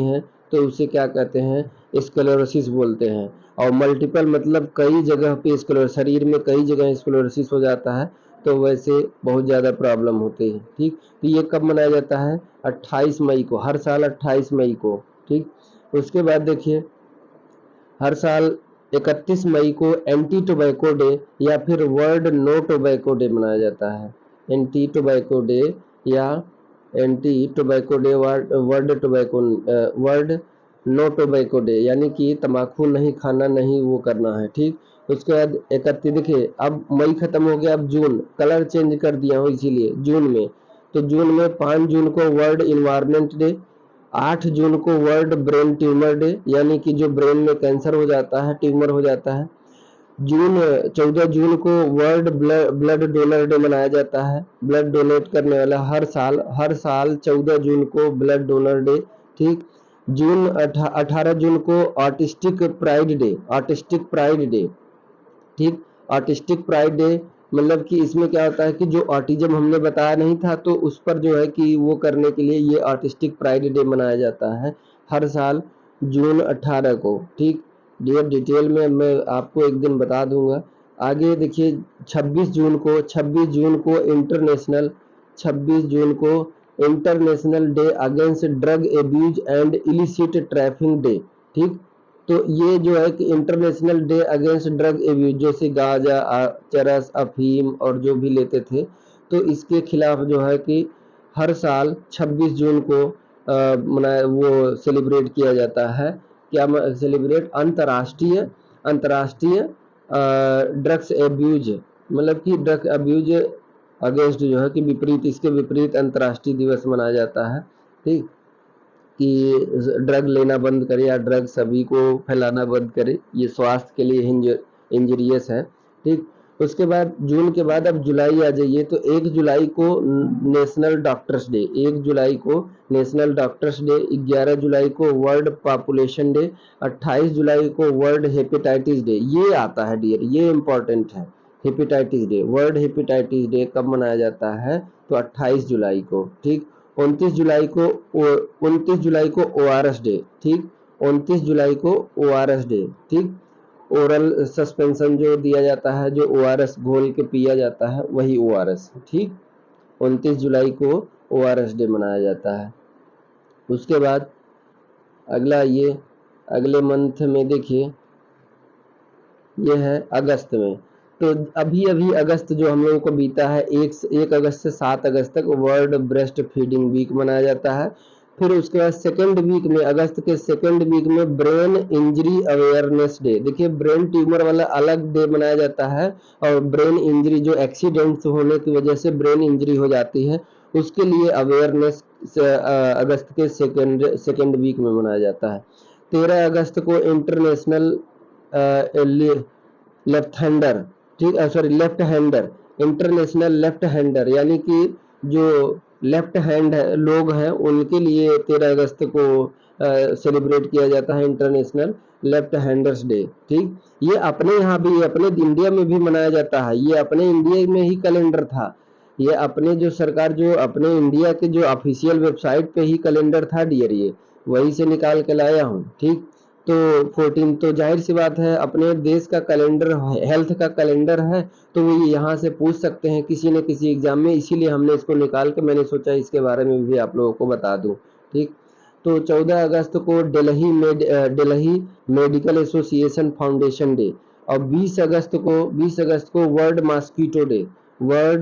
Speaker 1: हैं, तो उसे क्या कहते हैं, स्क्लेरोसिस बोलते हैं। और मल्टीपल मतलब कई जगह पे शरीर में कई जगह स्क्लेरोसिस हो जाता है, तो वैसे बहुत ज़्यादा प्रॉब्लम होती है। ठीक, तो ये कब मनाया जाता है, 28 मई को, हर साल 28 मई को। ठीक, उसके बाद देखिए हर साल 31 मई को एंटी टोबैको डे या फिर वर्ल्ड नो टोबैको डे मनाया जाता है। एंटी टोबैको डे या anti tobacco day, world no tobacco day, यानी कि तम्बाकू नहीं खाना, नहीं वो करना है। ठीक, उसके बाद 31, देखिए अब मई खत्म हो गया, अब जून, कलर चेंज कर दिया हूँ इसीलिए जून में, तो जून में 5 जून को वर्ल्ड इन्वायरमेंट डे, 8 जून को वर्ल्ड ब्रेन ट्यूमर डे, यानी कि जो ब्रेन में कैंसर हो जाता है, ट्यूमर हो जाता है। 14 जून को वर्ल्ड ब्लड डोनर डे मनाया जाता है, ब्लड डोनेट करने वाला, हर साल 14 जून को ब्लड डोनर डे। ठीक, 18 जून को ऑटिस्टिक प्राइड डे। ठीक, ऑटिस्टिक प्राइड डे मतलब कि इसमें क्या होता है कि जो ऑटिज्म हमने बताया नहीं था, तो उस पर जो है कि वो करने के लिए ये ऑटिस्टिक प्राइड डे मनाया जाता है हर साल जून 18 को। ठीक, डियर डिटेल में मैं आपको एक दिन बता दूंगा। आगे देखिए 26 जून को international day against drug abuse and illicit trafficking day. ठीक, तो ये जो है कि international day against drug abuse, जैसे गांजा, चरस, अफीम और जो भी लेते थे, तो इसके खिलाफ जो है कि हर साल 26 जून को मनाया वो सेलिब्रेट किया जाता है। क्या सेलिब्रेट, अंतर्राष्ट्रीय ड्रग्स एब्यूज, मतलब कि ड्रग अब्यूज अगेंस्ट जो है कि विपरीत, इसके विपरीत अंतर्राष्ट्रीय दिवस मनाया जाता है। ठीक, कि ड्रग लेना बंद करे या ड्रग सभी को फैलाना बंद करे, ये स्वास्थ्य के लिए इंजरियस है। ठीक, उसके बाद जून के बाद अब जुलाई आ जाइए, तो 1 जुलाई को नेशनल डॉक्टर्स डे, 1 जुलाई को नेशनल डॉक्टर्स डे, 11 जुलाई को वर्ल्ड पॉपुलेशन डे, 28 जुलाई को वर्ल्ड हेपेटाइटिस डे। ये आता है डियर, ये इंपॉर्टेंट है, hepatitis day, world hepatitis day कब मनाया जाता है, तो 28 जुलाई को। ठीक, 29 जुलाई को ओआरएस डे। ठीक, 29 जुलाई को ओआरएस डे। ठीक, ओरल सस्पेंशन जो दिया जाता है, जो ओआरएस घोल के पिया जाता है, वही ओआरएस। ठीक, 29 जुलाई को ओआरएस डे मनाया जाता है। उसके बाद अगला ये अगले मंथ में देखिए ये है अगस्त में, तो अभी अभी अगस्त जो हम लोगों को बीता है, 1 अगस्त से 7 अगस्त तक वर्ल्ड ब्रेस्ट फीडिंग वीक मनाया जाता है। फिर उसके बाद सेकेंड वीक में, अगस्त के सेकेंड वीक में ब्रेन इंजरी अवेयरनेस डे। देखिए ब्रेन ट्यूमर वाला अलग डे मनाया जाता है, और ब्रेन इंजरी जो एक्सीडेंट्स होने की वजह से ब्रेन इंजरी हो जाती है, उसके लिए अवेयरनेस अगस्त के सेकेंड वीक में मनाया जाता है। 13 अगस्त को इंटरनेशनल लेफ्ट हैंडर, ठीक है, sorry left hander, international left hander, यानी कि जो लेफ्ट हैंड लोग हैं उनके लिए 13 अगस्त को सेलिब्रेट किया जाता है इंटरनेशनल लेफ्ट हैंडर्स डे। ठीक, ये अपने यहाँ भी, अपने इंडिया में भी मनाया जाता है, ये अपने इंडिया में ही कैलेंडर था, ये अपने जो सरकार, जो अपने इंडिया के जो ऑफिशियल वेबसाइट पे ही कैलेंडर था डियर, ये वहीं से निकाल के लाया हूँ। ठीक, तो 14, तो जाहिर सी बात है अपने देश का कैलेंडर हेल्थ का कैलेंडर है, तो वो यहाँ से पूछ सकते हैं किसी न किसी एग्जाम में, इसीलिए हमने इसको निकाल के मैंने सोचा इसके बारे में भी आप लोगों को बता दूं। ठीक, तो 14 अगस्त को Delhi medical association foundation day, और 20 अगस्त को वर्ल्ड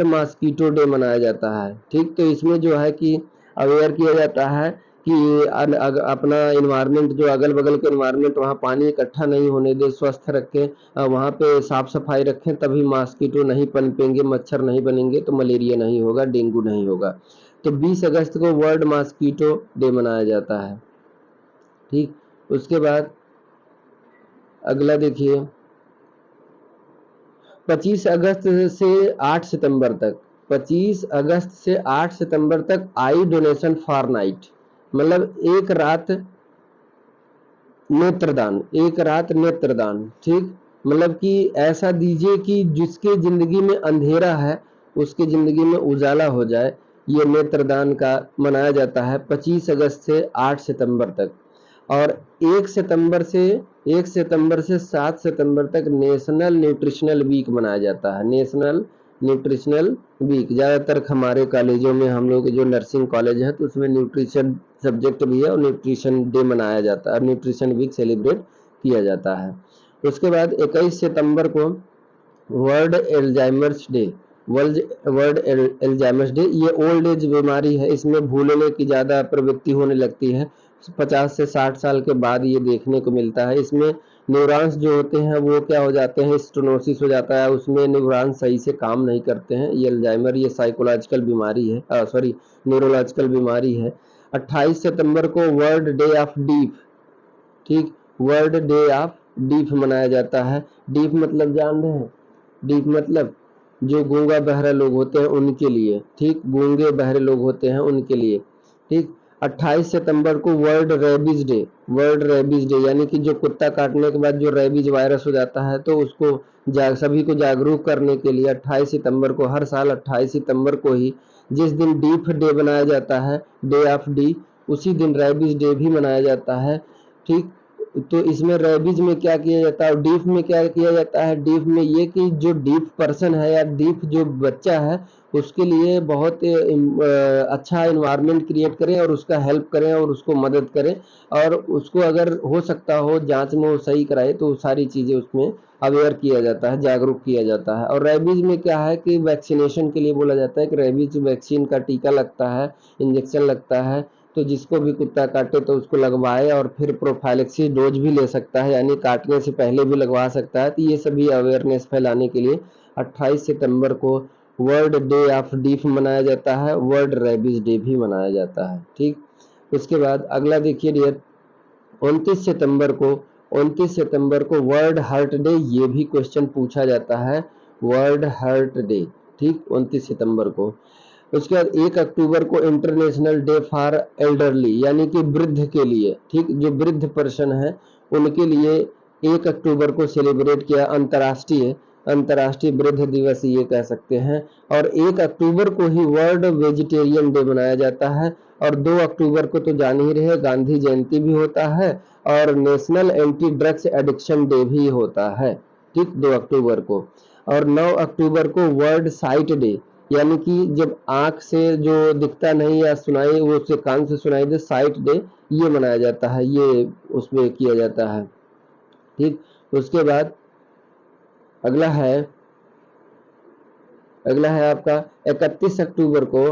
Speaker 1: मॉस्किटो डे मनाया जाता है। ठीक, तो इसमें जो है कि अवेयर किया जाता है कि अपना इन्वायरमेंट, जो अगल बगल के इन्वायरमेंट, वहाँ पानी इकट्ठा नहीं होने दे, स्वस्थ रखें, वहाँ पे साफ सफाई रखें, तभी मॉस्किटो नहीं पनपेंगे, मच्छर नहीं बनेंगे, तो मलेरिया नहीं होगा, डेंगू नहीं होगा। तो 20 अगस्त को वर्ल्ड मॉस्किटो डे मनाया जाता है। ठीक, उसके बाद अगला देखिए 25 अगस्त से 8 सितंबर तक, 25 अगस्त से 8 सितंबर तक आई डोनेशन फॉर नाइट, मतलब एक रात नेत्रदान। ठीक, मतलब कि ऐसा दीजिए कि जिसके जिंदगी में अंधेरा है उसकी जिंदगी में उजाला हो जाए, ये नेत्रदान का मनाया जाता है 25 अगस्त से 8 सितंबर तक। और 1 सितंबर से 7 सितंबर तक नेशनल न्यूट्रिशनल वीक मनाया जाता है। नेशनल न्यूट्रिशनल वीक ज़्यादातर हमारे कॉलेजों में, हम लोग जो नर्सिंग कॉलेज है तो उसमें न्यूट्रिशन सब्जेक्ट भी है और न्यूट्रिशन डे मनाया जाता है, न्यूट्रिशन वीक सेलिब्रेट किया जाता है। उसके बाद 21 सितंबर को world Alzheimer's day, world Alzheimer's day, ये ओल्ड एज बीमारी है, इसमें भूलने की ज़्यादा प्रवृत्ति होने लगती है 50 से 60 साल के बाद ये देखने को मिलता है। इसमें न्यूरॉन्स जो होते हैं वो क्या हो जाते हैं, स्टेनोसिस हो जाता है, उसमें न्यूरॉन्स सही से काम नहीं करते हैं। ये अल्जाइमर ये साइकोलॉजिकल बीमारी है, सॉरी न्यूरोलॉजिकल बीमारी है। 28 सितंबर को वर्ल्ड डे ऑफ डीफ, ठीक, वर्ल्ड डे ऑफ डीफ मनाया जाता है। डीफ मतलब जान रहे हैं, डीफ मतलब जो गूंगा बहरा लोग होते हैं उनके लिए, ठीक, गूंगे बहरे लोग होते हैं उनके लिए, ठीक। 28 सितंबर को world rabies day, world rabies day यानी कि जो कुत्ता काटने के बाद जो रेबीज वायरस हो जाता है तो उसको सभी को जागरूक करने के लिए 28 सितंबर को, हर साल 28 सितंबर को ही जिस दिन डीफ डे बनाया जाता है, डे ऑफ डी, उसी दिन रेबीज डे भी मनाया जाता है, ठीक। तो इसमें रेबीज में क्या किया जाता है और डीफ में क्या किया जाता है, डीफ में ये कि जो डीफ पर्सन है या डीफ जो बच्चा है उसके लिए बहुत अच्छा इन्वायरमेंट क्रिएट करें और उसका हेल्प करें और उसको मदद करें और उसको अगर हो सकता हो जांच में वो सही कराए तो सारी चीज़ें उसमें अवेयर किया जाता है, जागरूक किया जाता है। और रेबीज में क्या है कि वैक्सीनेशन के लिए बोला जाता है कि रेबीज वैक्सीन का टीका लगता है, इंजेक्शन लगता है, तो जिसको भी कुत्ता काटे तो उसको लगवाए और फिर प्रोफाइलैक्सिस डोज भी ले सकता है, यानी काटने से पहले भी लगवा सकता है। तो ये सभी अवेयरनेस फैलाने के लिए 28 सितंबर को वर्ल्ड डे ऑफ डीफ मनाया जाता है, वर्ल्ड रेबीज डे भी मनाया जाता है, ठीक। उसके बाद अगला देखिए डियर, 29 सितंबर को 29 सितंबर को वर्ल्ड हार्ट डे, ये भी क्वेश्चन पूछा जाता है, वर्ल्ड हार्ट डे, ठीक, 29 सितंबर को। उसके बाद 1 अक्टूबर को इंटरनेशनल डे फॉर एल्डरली यानी कि वृद्ध के लिए, ठीक, जो वृद्ध पर्सन है उनके लिए 1 अक्टूबर को सेलिब्रेट किया, अंतर्राष्ट्रीय अंतर्राष्ट्रीय वृद्ध दिवस ये कह सकते हैं। और 1 अक्टूबर को ही वर्ल्ड वेजिटेरियन डे मनाया जाता है और 2 अक्टूबर को तो जान ही रहे गांधी जयंती भी होता है और national anti drugs addiction day भी होता है, ठीक, 2 अक्टूबर को। और 9 अक्टूबर को वर्ल्ड साइट डे यानी कि जब आंख से जो दिखता नहीं या सुनाई वो उससे कान से सुनाई दे, साइट डे ये मनाया जाता है, ये उसमें किया जाता है, ठीक। उसके बाद अगला है आपका 31 अक्टूबर को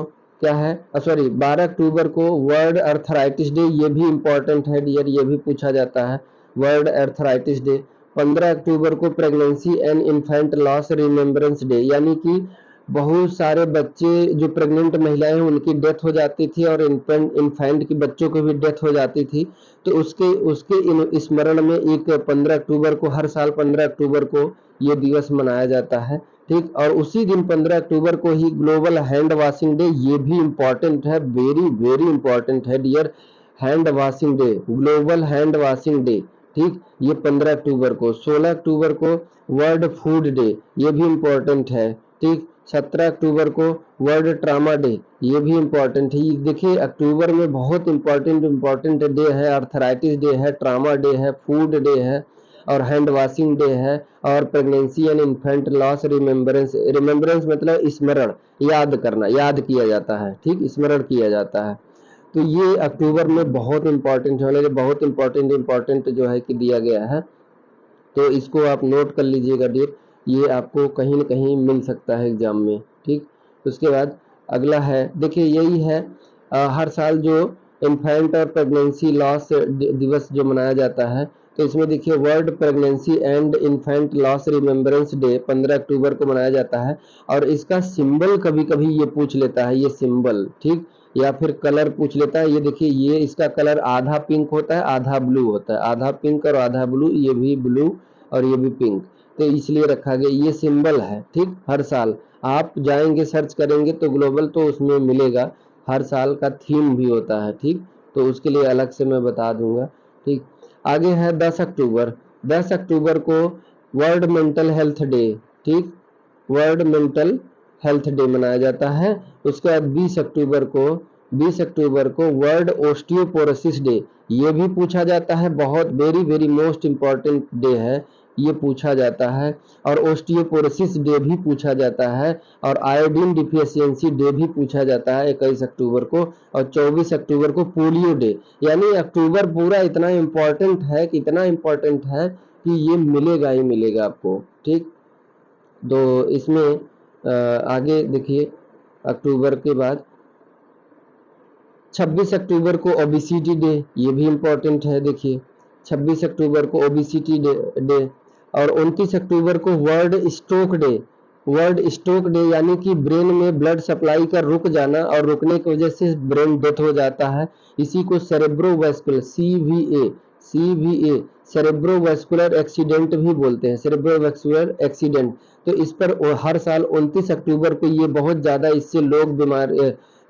Speaker 1: क्या है, सॉरी 12 अक्टूबर को वर्ल्ड अर्थराइटिस डे, ये भी इंपॉर्टेंट है डियर, ये भी पूछा जाता है, वर्ल्ड अर्थराइटिस डे। 15 अक्टूबर को pregnancy and infant loss remembrance day यानी कि बहुत सारे बच्चे जो प्रेग्नेंट महिलाएं हैं उनकी डेथ हो जाती थी और इन्फेंट की बच्चों की भी डेथ हो जाती थी, तो उसके उसके स्मरण में एक 15 अक्टूबर को, हर साल 15 अक्टूबर को ये दिवस मनाया जाता है, ठीक। और उसी दिन 15 अक्टूबर को ही ग्लोबल हैंड वॉशिंग डे, ये भी इंपॉर्टेंट है, वेरी वेरी इंपॉर्टेंट है dear, hand washing day, global hand washing day, ठीक, ये 15 अक्टूबर को। 16 अक्टूबर को वर्ल्ड फूड डे, ये भी इंपॉर्टेंट है, ठीक। 17 अक्टूबर को वर्ल्ड ट्रामा डे, ये भी इंपॉर्टेंट है। देखिए अक्टूबर में बहुत इंपॉर्टेंट डे है, अर्थराइटिस डे है, ट्रामा डे है, फूड डे है और हैंड वॉशिंग डे है और pregnancy and infant loss remembrance, remembrance मतलब स्मरण, याद करना, याद किया जाता है, ठीक, स्मरण किया जाता है। तो ये अक्टूबर में बहुत इंपॉर्टेंट होने, बहुत इंपॉर्टेंट जो है कि दिया गया है, तो इसको आप नोट कर लीजिएगा डियर, ये आपको कहीं न कहीं मिल सकता है एग्जाम में, ठीक। उसके बाद अगला है, देखिए यही है हर साल जो इन्फेंट और प्रेगनेंसी लॉस दिवस जो मनाया जाता है, तो इसमें देखिए world pregnancy and infant loss remembrance day 15 अक्टूबर को मनाया जाता है और इसका सिंबल कभी कभी ये पूछ लेता है, ये सिंबल, ठीक, या फिर कलर पूछ लेता है। ये देखिए ये इसका कलर आधा पिंक होता है आधा ब्लू होता है, आधा पिंक और आधा ब्लू, ये भी ब्लू और ये भी पिंक, तो इसलिए रखा गया, ये सिंबल है, ठीक। हर साल आप जाएंगे सर्च करेंगे तो ग्लोबल तो उसमें मिलेगा, हर साल का थीम भी होता है, ठीक, तो उसके लिए अलग से मैं बता दूंगा, ठीक। आगे है 10 अक्टूबर, 10 अक्टूबर को वर्ल्ड मेंटल हेल्थ डे, ठीक, वर्ल्ड मेंटल हेल्थ डे मनाया जाता है। उसके बाद 20 अक्टूबर को 20 अक्टूबर को वर्ल्ड ओस्टियोपोरोसिस डे, ये भी पूछा जाता है, बहुत very very most important day है, ये पूछा जाता है। और ओस्टियोपोरोसिस डे भी पूछा जाता है, और आयोडीन डिफिशियंसी डे भी पूछा जाता है 21 अक्टूबर को। और 24 अक्टूबर को पोलियो डे। यानी अक्टूबर पूरा इतना इम्पोर्टेंट है कि इतना इम्पोर्टेंट है कि ये मिलेगा ही मिलेगा आपको, ठीक। तो इसमें आगे देखिए, अक्टूबर के बाद 26 अक्टूबर को ओबेसिटी डे, ये भी इम्पोर्टेंट है। देखिए 26 अक्टूबर को ओबेसिटी डे। और 29 अक्टूबर को world stroke day. World stroke day यानी कि ब्रेन में ब्लड सप्लाई का रुक जाना और रुकने की वजह से ब्रेन डेथ हो जाता है, इसी को सेरेब्रोवास्कुलर सीवीए सेरेब्रोवास्कुलर एक्सीडेंट भी बोलते हैं, सेरेब्रोवास्कुलर एक्सीडेंट। तो इस पर हर साल 29 अक्टूबर को ये बहुत ज़्यादा, इससे लोग बीमार,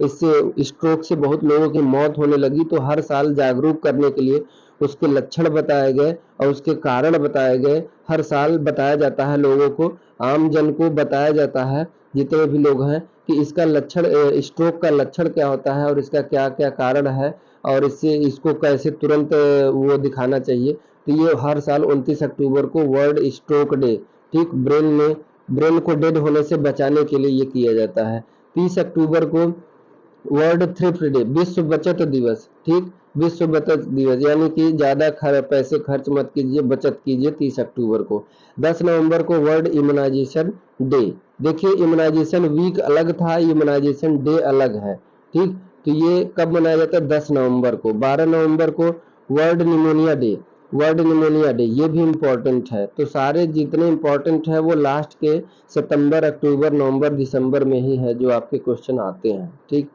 Speaker 1: इससे स्ट्रोक से बहुत लोगों की मौत होने लगी। तो हर साल जागरूक करने के लिए उसके लक्षण बताए गए और उसके कारण बताए गए, हर साल बताया जाता है लोगों को, आम जन को बताया जाता है, जितने भी लोग हैं, कि इसका लक्षण, स्ट्रोक का लक्षण क्या होता है और इसका क्या क्या कारण है और इससे इसको कैसे तुरंत वो दिखाना चाहिए। तो ये हर साल 29 अक्टूबर को वर्ल्ड स्ट्रोक डे, ठीक, ब्रेन को डेड होने से बचाने के लिए ये किया जाता है। 30 अक्टूबर को वर्ल्ड थ्रिफ्ट डे, विश्व बचत दिवस, ठीक, विश्व बचत दिवस, यानी कि ज्यादा पैसे खर्च मत कीजिए, बचत कीजिए 30 अक्टूबर को। 10 नवंबर को वर्ल्ड इम्यूनाइजेशन डे। देखिए इम्यूनाइजेशन वीक अलग था, इम्यूनाइजेशन डे अलग है, ठीक। तो ये कब मनाया जाता है? 10 नवंबर को। 12 नवंबर को world pneumonia day, world pneumonia day, ये भी इम्पोर्टेंट है। तो सारे जितने इम्पोर्टेंट है वो लास्ट के सितंबर, अक्टूबर, नवंबर, दिसंबर में ही है जो आपके क्वेश्चन आते हैं, ठीक।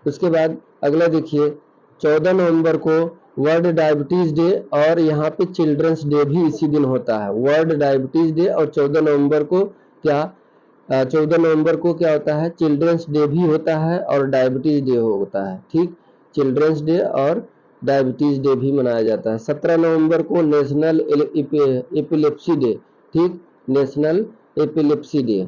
Speaker 1: उसके बाद अगला देखिए, 14 नवंबर को वर्ल्ड डायबिटीज डे, और यहाँ पे चिल्ड्रंस डे भी इसी दिन होता है। वर्ल्ड डायबिटीज डे और 14 नवंबर को क्या, 14 नवंबर को क्या होता है? चिल्ड्रंस डे भी होता है और डायबिटीज डे होता है, ठीक। चिल्ड्रंस डे और डायबिटीज डे भी मनाया जाता है। 17 नवंबर को नेशनल एपिलेप्सी डे, ठीक, नेशनल एपिलेप्सी डे।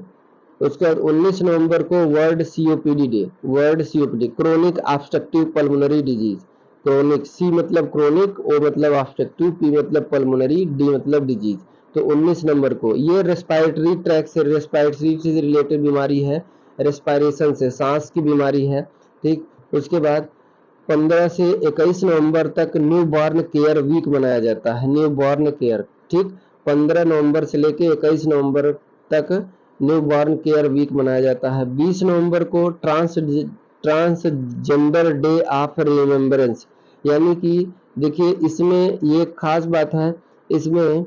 Speaker 1: उसके बाद 19 नवंबर को world COPD day, world COPD, chronic obstructive pulmonary disease. Chronic, C मतलब क्रोनिक, ओ मतलब ऑब्स्ट्रक्टिव, पी मतलब पल्मोनरी, डी मतलब डिजीज। तो 19 नंबर को ये रेस्पिरेटरी ट्रैक से, रेस्पिरेटरी से रिलेटेड बीमारी है, रेस्पिरेशन से, सांस की बीमारी है, ठीक। उसके बाद 15 से 21 नवंबर तक न्यू बॉर्न केयर वीक मनाया जाता है, न्यू बॉर्न केयर, ठीक। 15 नवंबर से लेके 21 नवंबर तक न्यू बॉर्न केयर वीक मनाया जाता है। 20 नवंबर को ट्रांसजेंडर डे ऑफ रिमेम्बरेंस, यानी कि देखिए इसमें ये खास बात है, इसमें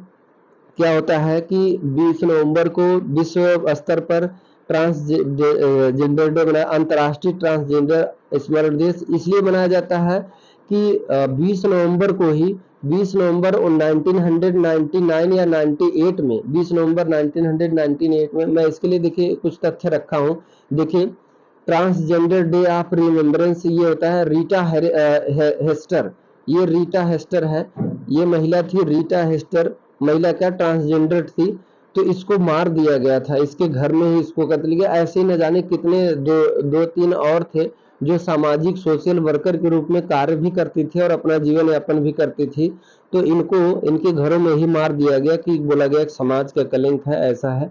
Speaker 1: क्या होता है कि 20 नवंबर को विश्व स्तर पर ट्रांसजेंडर डे मनाया, अंतर्राष्ट्रीय ट्रांसजेंडर स्मरण दिवस इसलिए मनाया जाता है कि 20 नवंबर को ही, 20 नवंबर 1999 या 98 में, 20 नवंबर 1998 में, मैं इसके लिए देखिए कुछ तथ्य रखा हूँ। देखिए ट्रांसजेंडर डे ऑफ रिमेम्बरेंस ये होता है रीटा हेस्टर, ये रीटा हेस्टर है, ये महिला थी रीटा हेस्टर, महिला क्या ट्रांसजेंडर थी, तो इसको मार दिया गया था, इसके घर में ही इसको कत्ल किया। ऐसे न जाने कितने दो तीन और थे जो सामाजिक सोशल वर्कर के रूप में कार्य भी करती थी और अपना जीवन यापन भी करती थी, तो इनको इनके घरों में ही मार दिया गया कि बोला गया समाज का कलंक है, ऐसा है।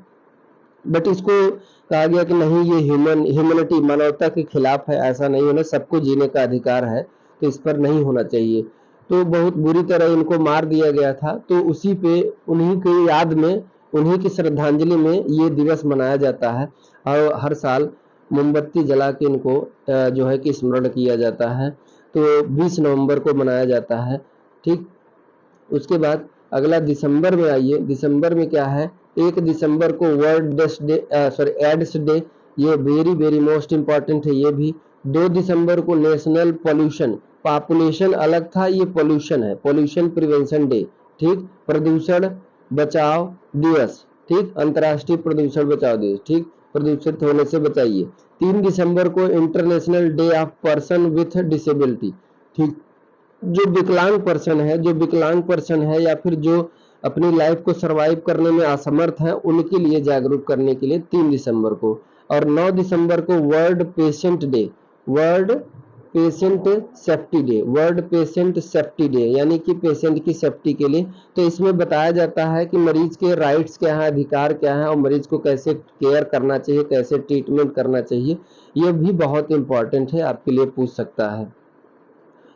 Speaker 1: बट इसको कहा गया कि नहीं, ये ह्यूमैनिटी, मानवता के खिलाफ है, ऐसा नहीं होना, सबको जीने का अधिकार है, तो इस पर नहीं होना चाहिए। तो बहुत बुरी तरह इनको मार दिया गया था, तो उसी पे, उन्हीं की याद में, उन्हीं की श्रद्धांजलि में ये दिवस मनाया जाता है और हर साल मोमबत्ती जला के इनको जो है कि स्मरण किया जाता है। तो 20 नवंबर को मनाया जाता है, ठीक। उसके बाद अगला दिसंबर में आइए, दिसंबर में क्या है? 1 दिसंबर को वर्ल्ड एड्स डे, ये वेरी वेरी मोस्ट इंपॉर्टेंट है ये भी। 2 दिसंबर को नेशनल पॉल्यूशन, पॉपुलेशन अलग था, ये पॉल्यूशन है, पॉल्यूशन प्रिवेंशन डे, ठीक, प्रदूषण बचाओ दिवस, ठीक, अंतर्राष्ट्रीय प्रदूषण बचाओ दिवस, ठीक, प्रदूषित होने से बचाइए। 3 दिसंबर को international day of person with disability, ठीक, जो विकलांग पर्सन है, जो विकलांग पर्सन है या फिर जो अपनी लाइफ को सरवाइव करने में असमर्थ है, उनके लिए जागरूक करने के लिए 3 दिसंबर को। और 9 दिसंबर को world patient day, world patient safety day, world patient safety day, यानी कि पेशेंट की सेफ्टी के लिए। तो इसमें बताया जाता है कि मरीज के राइट्स क्या है, अधिकार क्या है, और मरीज को कैसे केयर करना चाहिए, कैसे ट्रीटमेंट करना चाहिए। ये भी बहुत इंपॉर्टेंट है, आपके लिए पूछ सकता है।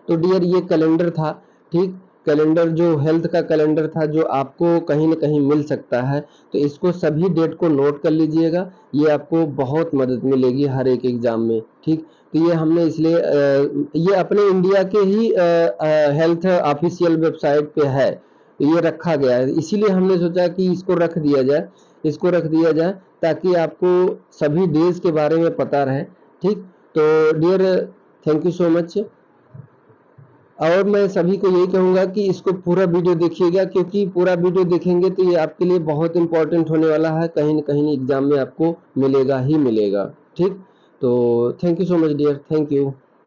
Speaker 1: तो डियर ये कैलेंडर था, ठीक, कैलेंडर जो हेल्थ का कैलेंडर था, जो आपको कहीं न कहीं मिल सकता है। तो इसको सभी डेट को नोट कर लीजिएगा, ये आपको बहुत मदद मिलेगी हर एक एग्जाम में, ठीक। तो ये हमने इसलिए ये अपने इंडिया के ही हेल्थ ऑफिशियल वेबसाइट पे है, तो ये रखा गया है, इसीलिए हमने सोचा कि इसको रख दिया जाए, इसको रख दिया जाए ताकि आपको सभी डेज के बारे में पता रहे, ठीक। तो dear thank you so much. और मैं सभी को यही कहूँगा कि इसको पूरा वीडियो देखिएगा, क्योंकि पूरा वीडियो देखेंगे तो ये आपके लिए बहुत इंपॉर्टेंट होने वाला है, कहीं न कहीं एग्जाम में आपको मिलेगा ही मिलेगा, ठीक। तो thank you so much dear, thank you.